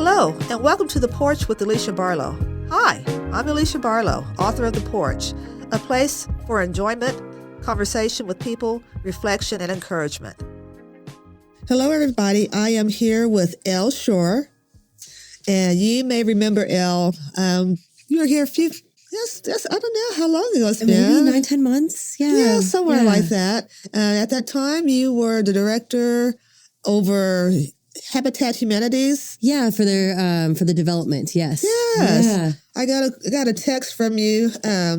Hello, and welcome to The Porch with Alicia Barlow. Hi, I'm Alicia Barlow, author of The Porch, a place for enjoyment, conversation with people, reflection, and encouragement. Hello, everybody. I am here with Elle Shroyer, and you may remember Elle. You were here a few, yes, I don't know how long ago it's been. Maybe 9-10 months. Yeah, somewhere like that. At that time, you were the director over Habitat Humanities. Yeah, for the development. Yes. Yes. Yeah. I got a text from you a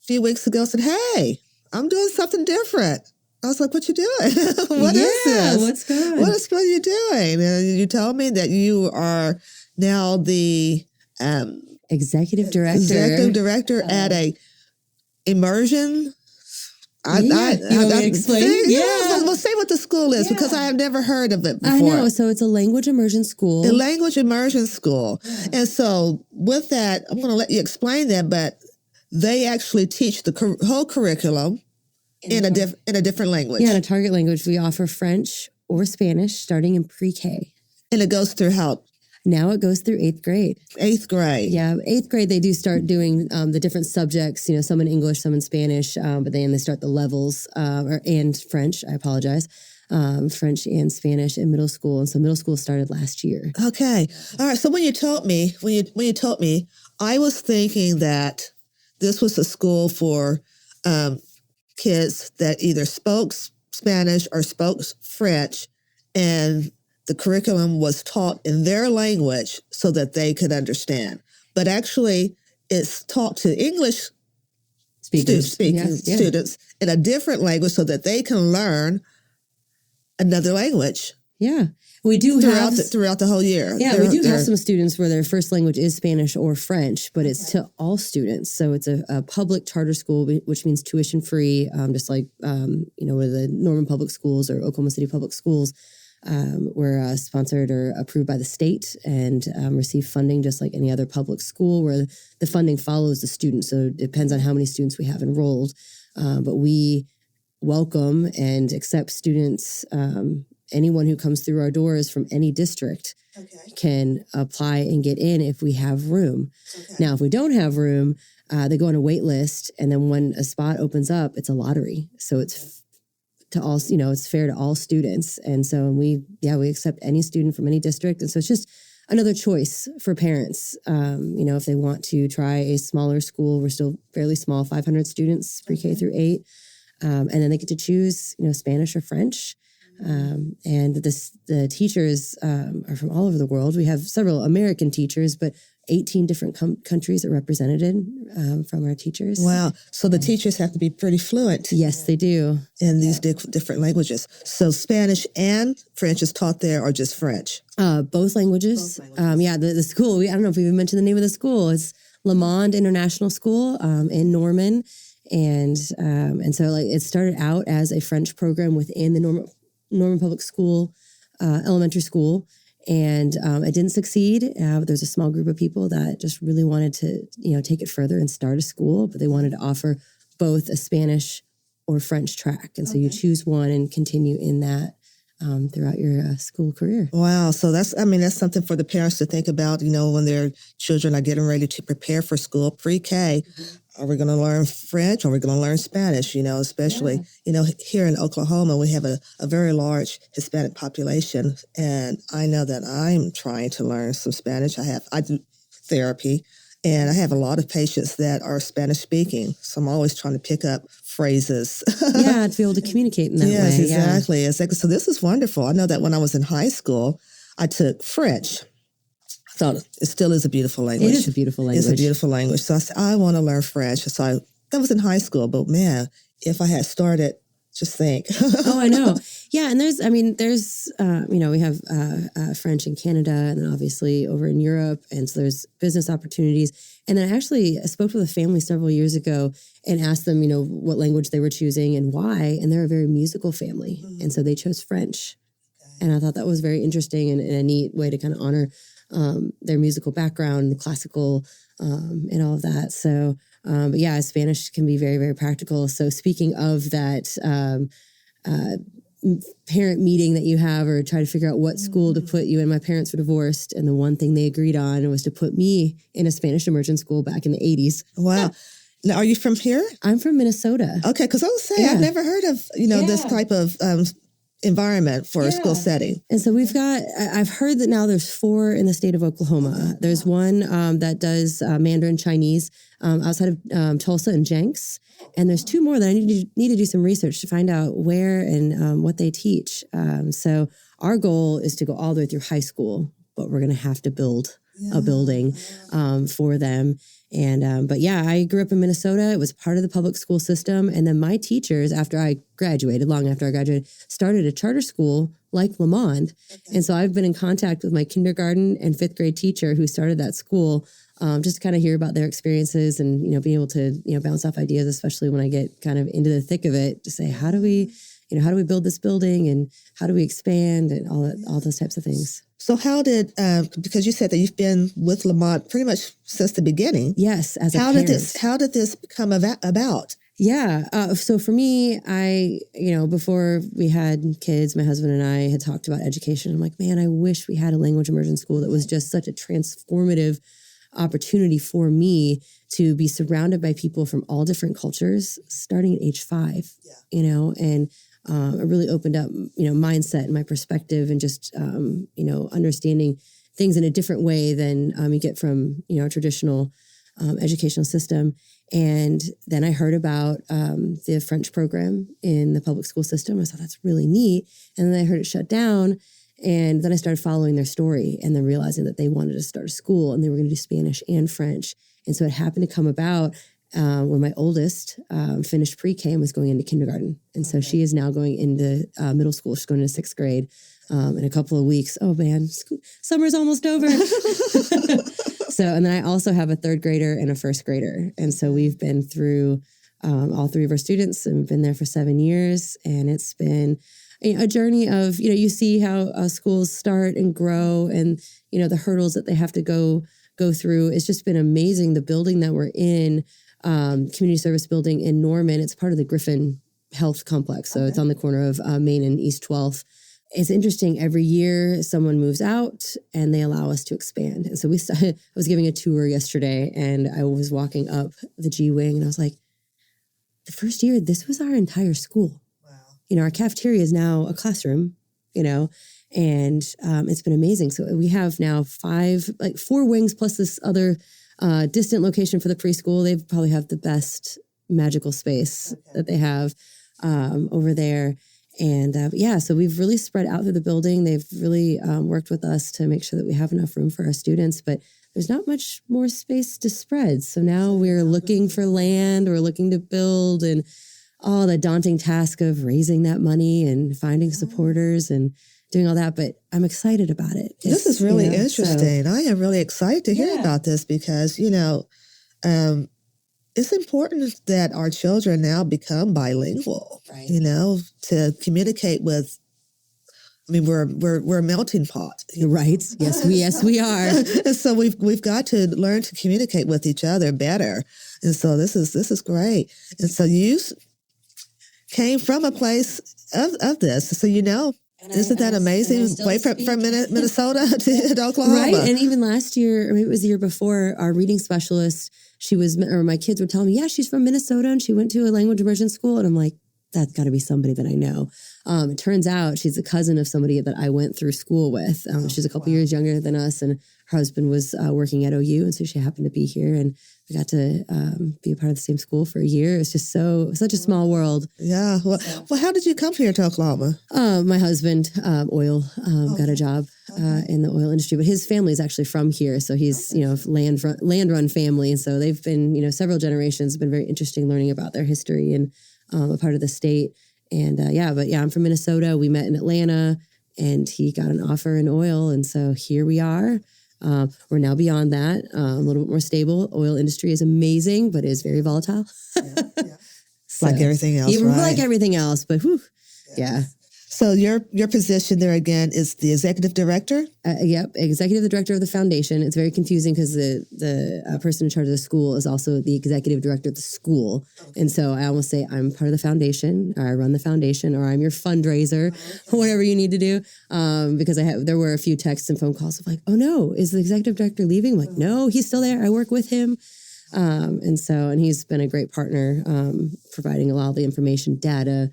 few weeks ago. Said, "Hey, I'm doing something different." I was like, "What you doing? What is this? What's good? What are you doing?" And you told me that you are now the Executive director at a immersion. You want me to explain? Well, say what the school is because I have never heard of it before. I know. So it's a language immersion school. A language immersion school. And so with that, I'm going to let you explain that, but they actually teach the whole curriculum in a different language. Yeah, in a target language. We offer French or Spanish starting in pre-K. And it goes through how? Now it goes through 8th grade. 8th grade. Yeah, 8th grade, they do start doing the different subjects, some in English, some in Spanish, but then they start the levels, and French, I apologize, French and Spanish in middle school. And so middle school started last year. Okay. All right. So when you told me, I was thinking that this was a school for kids that either spoke Spanish or spoke French, and the curriculum was taught in their language so that they could understand. But actually, it's taught to English students in a different language so that they can learn another language. Yeah. We do throughout the whole year. Yeah, we do have some students where their first language is Spanish or French, but it's to all students. So it's a public charter school, which means tuition free, just like, with the Norman Public Schools or Oklahoma City Public Schools. We're sponsored or approved by the state and receive funding just like any other public school where the funding follows the student. So it depends on how many students we have enrolled. But we welcome and accept students. Anyone who comes through our doors from any district can apply and get in if we have room. Okay. Now, if we don't have room, they go on a wait list. And then when a spot opens up, it's a lottery. So it's to all, it's fair to all students. And so we accept any student from any district. And so it's just another choice for parents. If they want to try a smaller school, we're still fairly small, 500 students pre-K through 8. And then they get to choose, Spanish or French. And the teachers are from all over the world. We have several American teachers, but 18 different countries are represented from our teachers. Wow. So the teachers have to be pretty fluent. Yes, they do. In these different languages. So Spanish and French is taught there or just French? Both languages. The school, I don't know if we even mentioned the name of the school. It's Le Monde International School in Norman. And so it started out as a French program within the Norman Public School, elementary school. And it didn't succeed. But there's a small group of people that just really wanted to, take it further and start a school, but they wanted to offer both a Spanish or French track. And so you choose one and continue in that throughout your school career. Wow. So that's something for the parents to think about, when their children are getting ready to prepare for school, pre-K. Are we going to learn French or are we going to learn Spanish? Especially, here in Oklahoma, we have a very large Hispanic population. And I know that I'm trying to learn some Spanish. I do therapy and I have a lot of patients that are Spanish speaking. So I'm always trying to pick up phrases. To be able to communicate in that way. Yes, exactly. So this is wonderful. I know that when I was in high school, I took French. I thought it still is a beautiful language. It is a beautiful language. It's a beautiful language. So I said, I want to learn French. So that was in high school. But man, if I had started, just think. Oh, I know. Yeah. And there's we have French in Canada and then obviously over in Europe. And so there's business opportunities. And then I spoke with a family several years ago and asked them, what language they were choosing and why. And they're a very musical family. Mm-hmm. And so they chose French. Okay. And I thought that was very interesting and a neat way to kind of honor their musical background, the classical, and all of that. So, but yeah, Spanish can be very, very practical. So speaking of that, parent meeting that you have or try to figure out what school to put you in. My parents were divorced, and the one thing they agreed on was to put me in a Spanish immersion school back in the 80s. Wow. Now, are you from here? I'm from Minnesota. Okay, because I was saying, I've never heard of, this type of environment for a school setting. And so I've heard that now there's 4 in the state of Oklahoma. There's one that does Mandarin Chinese outside of Tulsa and Jenks. And there's 2 more that I need to do some research to find out where and what they teach. So our goal is to go all the way through high school, but we're going to have to build a building for them. And, but yeah, I grew up in Minnesota. It was part of the public school system. And then my teachers, long after I graduated, started a charter school like Lamond. Okay. And so I've been in contact with my kindergarten and 5th grade teacher who started that school, just to kind of hear about their experiences and, being able to, bounce off ideas, especially when I get kind of into the thick of it, to say, how do we build this building and how do we expand and all those types of things. So how did, because you said that you've been with Lamont pretty much since the beginning. Yes, as a parent. How did this come about? Yeah. So for me, before we had kids, my husband and I had talked about education. I'm like, man, I wish we had a language immersion school that was just such a transformative opportunity for me to be surrounded by people from all different cultures, starting at age 5, and it really opened up, mindset and my perspective and just, understanding things in a different way than you get from, a traditional educational system. And then I heard about the French program in the public school system. I thought that's really neat. And then I heard it shut down. And then I started following their story and then realizing that they wanted to start a school and they were going to do Spanish and French. And so it happened to come about when my oldest finished pre-K and was going into kindergarten. And so she is now going into middle school. She's going into 6th grade in a couple of weeks. Oh, man, summer's almost over. And then I also have a 3rd grader and a 1st grader. And so we've been through all 3 of our students and been there for 7 years. And it's been a journey of, you see how schools start and grow and, the hurdles that they have to go through. It's just been amazing. The building that we're in, community service building in Norman, it's part of the Griffin Health Complex. So It's on the corner of Main and East 12th. It's interesting. Every year someone moves out and they allow us to expand. And so I was giving a tour yesterday and I was walking up the G Wing and I was like, the first year, this was our entire school. Wow. Our cafeteria is now a classroom, and it's been amazing. So we have now 4 wings plus this other distant location for the preschool. They probably have the best magical space that they have over there. And so we've really spread out through the building. They've really worked with us to make sure that we have enough room for our students, but there's not much more space to spread. So now we're looking for land, we're looking to build, and all the daunting task of raising that money and finding supporters and doing all that. But I'm excited about it. This is really interesting. I am really excited to hear about this because, it's important that our children now become bilingual, right. To communicate with. I mean, we're a melting pot, right? Yes, we are. And so we've got to learn to communicate with each other better. And so this is great. And so you came from a place of this, so isn't that amazing? Way from Minnesota to Oklahoma, right? And even last year, or maybe it was the year before, our reading specialist, my kids were telling me, yeah, she's from Minnesota and she went to a language immersion school, and I'm like, that's got to be somebody that I know. It turns out she's a cousin of somebody that I went through school with. She's a couple years younger than us, and her husband was working at OU, and so she happened to be here, and we got to be a part of the same school for a year. It's just such a small world. Yeah. Well, how did you come here to Oklahoma? My husband, got a job in the oil industry, but his family is actually from here. So he's, land run family. And so they've been, several generations. It's been very interesting learning about their history and a part of the state. And I'm from Minnesota. We met in Atlanta and he got an offer in oil. And so here we are. We're now beyond that, a little bit more stable. Oil industry is amazing, but it is very volatile. So, like everything else, right? Like everything else, but whew, yeah. So your position there again is the executive director? Yep, executive director of the foundation. It's very confusing because the person in charge of the school is also the executive director of the school. And so I almost say I'm part of the foundation, or I run the foundation, or I'm your fundraiser, whatever you need to do. Because there were a few texts and phone calls of like, oh no, is the executive director leaving? I'm like, no, he's still there. I work with him. And he's been a great partner, providing a lot of the information, data,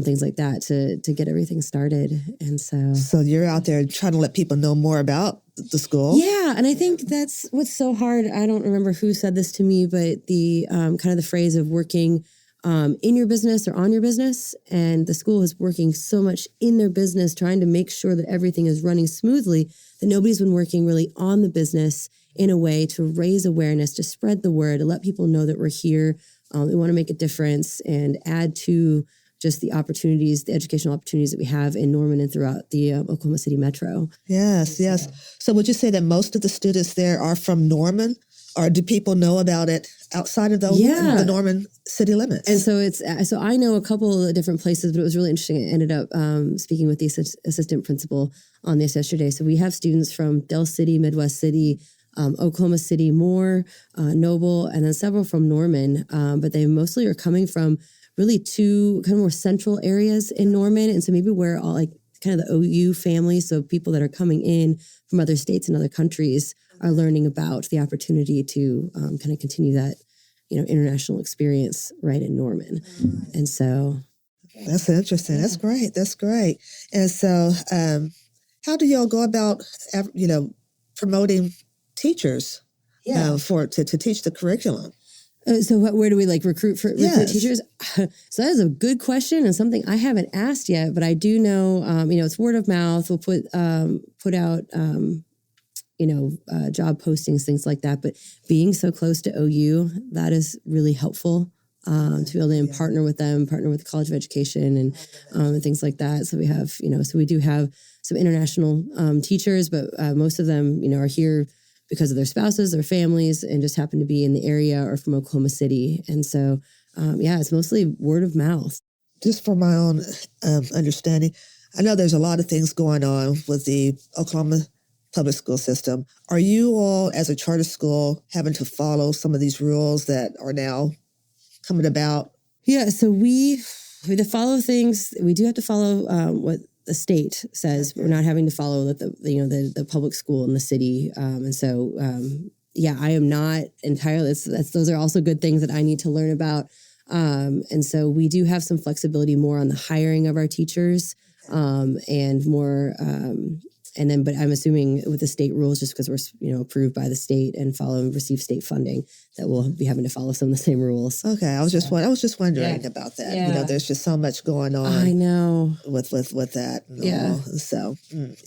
things like that to get everything started. And so you're out there trying to let people know more about the school. Yeah. And I think that's what's so hard. I don't remember who said this to me, but the kind of the phrase of working in your business or on your business. And the school is working so much in their business, trying to make sure that everything is running smoothly, that nobody's been working really on the business in a way to raise awareness, to spread the word, to let people know that we're here. We want to make a difference and add to just the opportunities, the educational opportunities that we have in Norman and throughout the Oklahoma City metro. Yes. So would you say that most of the students there are from Norman, or do people know about it outside of the Norman city limits? And so I know a couple of different places, but it was really interesting. I ended up speaking with the assistant principal on this yesterday. So we have students from Del City, Midwest City, Oklahoma City, Moore, Noble, and then several from Norman. But they mostly are coming from really two kind of more central areas in Norman. And so maybe where all like kind of the OU family, so people that are coming in from other states and other countries are learning about the opportunity to kind of continue that, international experience right in Norman. And so. That's interesting. Yeah. That's great. And so how do y'all go about, promoting teachers to teach the curriculum? So where do we recruit teachers? So that is a good question and something I haven't asked yet, but I do know, it's word of mouth. We'll put out, job postings, things like that. But being so close to OU, that is really helpful to be able to partner with them, partner with the College of Education and things like that. So we have, so we do have some international teachers, but most of them, are here because of their spouses, their families, and just happen to be in the area or from Oklahoma City. And so, it's mostly word of mouth. Just for my own understanding, I know there's a lot of things going on with the Oklahoma public school system. Are you all, as a charter school, having to follow some of these rules that are now coming about? Yeah, so we have to follow things. We do have to follow what the state says. We're not having to follow the public school in the city. And so, I am not entirely, those are also good things that I need to learn about. And so we do have some flexibility more on the hiring of our teachers and more, but I'm assuming with the state rules, just because we're, approved by the state and receive state funding, that we'll be having to follow some of the same rules. Okay. I was just wondering about that. Yeah. There's just so much going on. I know. With that. Yeah. So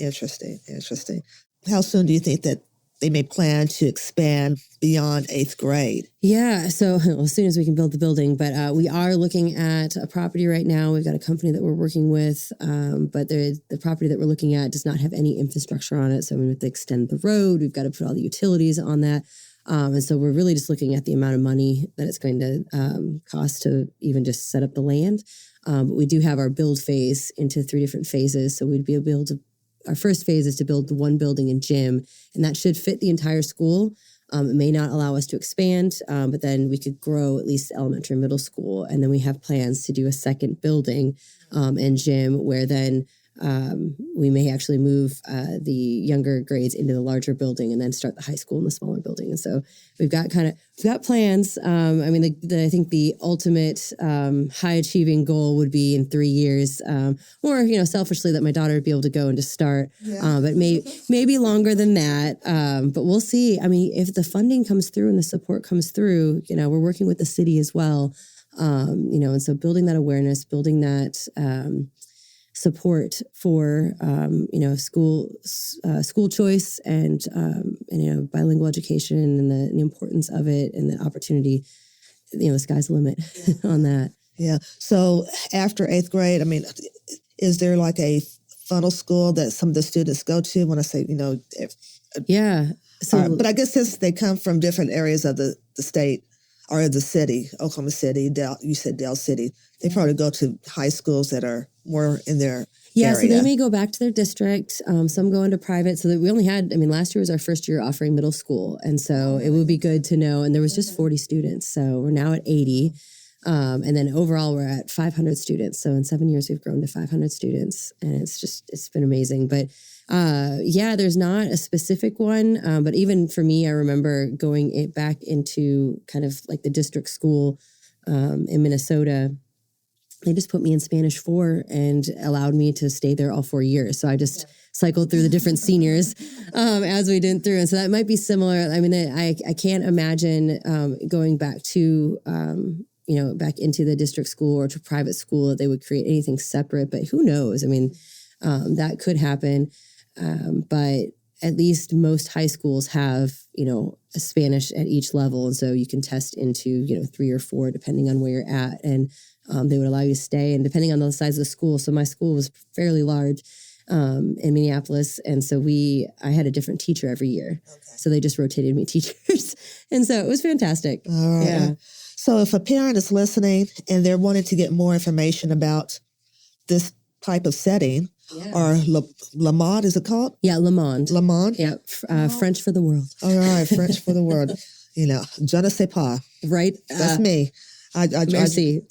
interesting. How soon do you think that they may plan to expand beyond 8th grade? Yeah, so as soon as we can build the building. But we are looking at a property right now. We've got a company that we're working with, but the property that we're looking at does not have any infrastructure on it. So we have to extend the road. We've got to put all the utilities on that. And so we're really just looking at the amount of money that it's going to cost to even just set up the land. But we do have our build phase into 3 different phases. So we'd be able to, our first phase is to build the 1 building and gym, and that should fit the entire school. It may not allow us to expand, but then we could grow at least elementary and middle school. And then we have plans to do a second building and gym where then we may actually move the younger grades into the larger building and then start the high school in the smaller building. And so we've got plans. I think the ultimate high achieving goal would be in 3 years, or, selfishly that my daughter would be able to go and just start, but maybe longer than that. But we'll see. I mean, if the funding comes through and the support comes through, we're working with the city as well. And so building that awareness, building that, support for school choice and bilingual education and the importance of it and the opportunity. The sky's the limit on that. Yeah. So after 8th grade, is there like a funnel school that some of the students go to? When I say yeah. So, but I guess since they come from different areas of the state, or the city, Oklahoma City, you said Dale City, they probably go to high schools that are more in their Yeah, area. so they may go back to their district. Some go into private. So that we only had, last year was our first year offering middle school. And so it would be good to know. And there was just 40 students. So we're now at 80. And then overall, we're at 500 students. So in 7 years, we've grown to 500 students. And it's been amazing. But there's not a specific one. But even for me, I remember going back into kind of like the district school in Minnesota. They just put me in Spanish 4 and allowed me to stay there all 4 years. So I just cycled through the different seniors as we went through. And so that might be similar. I mean, I can't imagine going back to, back into the district school or to private school that they would create anything separate. But who knows? I mean, that could happen. But at least most high schools have, a Spanish at each level. And so you can test into, 3 or 4, depending on where you're at. And they would allow you to stay, and depending on the size of the school. So my school was fairly large in Minneapolis, and so I had a different teacher every year. Okay. So they just rotated me teachers, and so it was fantastic. All right. Yeah. So if a parent is listening and they're wanting to get more information about this type of setting, or Le Monde, is it called? Yeah, Le Monde. Le Monde? Yeah, French for the world. All right, French for the world. Je ne sais pas. Right. That's me. Merci.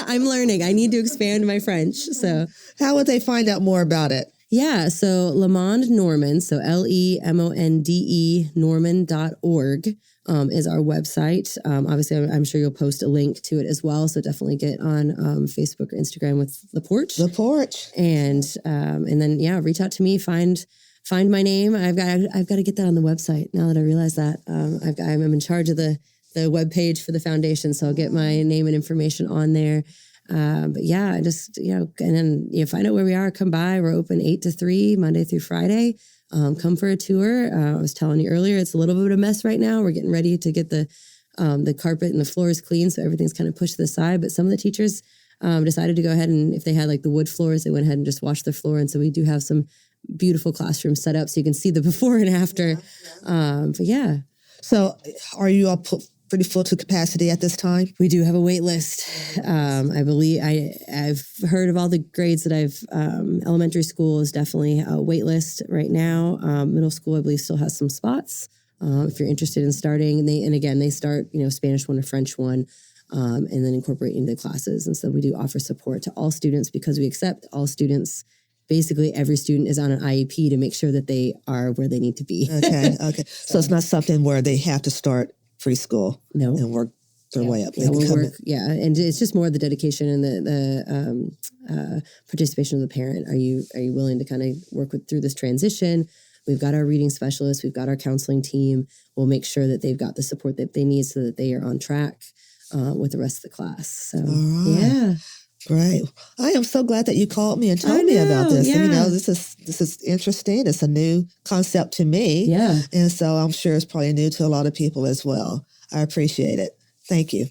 I'm learning. I need to expand my French. So how would they find out more about it? Yeah. So Le Monde Norman, so LEMONDE Norman.org is our website. Obviously, I'm sure you'll post a link to it as well. So definitely get on Facebook or Instagram with The Porch. The Porch. And then, reach out to me, find my name. I've got to get that on the website now that I realize that. I'm in charge of the web page for the foundation, so I'll get my name and information on there. But yeah, just, and then find out where we are, come by. We're open 8 to 3, Monday through Friday. Come for a tour. I was telling you earlier, it's a little bit of a mess right now. We're getting ready to get the carpet and the floors clean, so everything's kind of pushed to the side. But some of the teachers decided to go ahead, and if they had like the wood floors, they went ahead and just washed the floor. And so we do have some beautiful classrooms set up so you can see the before and after. But yeah. So are you all pretty full to capacity at this time? We do have a wait list. I believe I've heard of all the grades that elementary school is definitely a wait list right now. Middle school, I believe, still has some spots. If you're interested in starting, they start, Spanish 1 or French 1, and then incorporate into classes. And so we do offer support to all students because we accept all students. Basically, every student is on an IEP to make sure that they are where they need to be. Okay. So it's not something where they have to start preschool and work their way up. And it's just more the dedication and the participation of the parent. Are you willing to kind of work through this transition? We've got our reading specialists. We've got our counseling team. We'll make sure that they've got the support that they need so that they are on track with the rest of the class. So, yeah. Great. I am so glad that you called me and told me about this. Yeah. And, this is interesting. It's a new concept to me. Yeah. And so I'm sure it's probably new to a lot of people as well. I appreciate it. Thank you.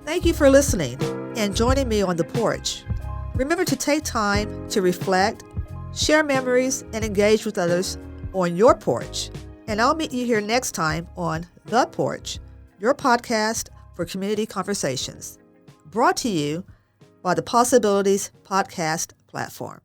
Thank you for listening and joining me on The Porch. Remember to take time to reflect, share memories, and engage with others on your porch. And I'll meet you here next time on The Porch, your podcast for community conversations. Brought to you by the Possibilities Podcast platform.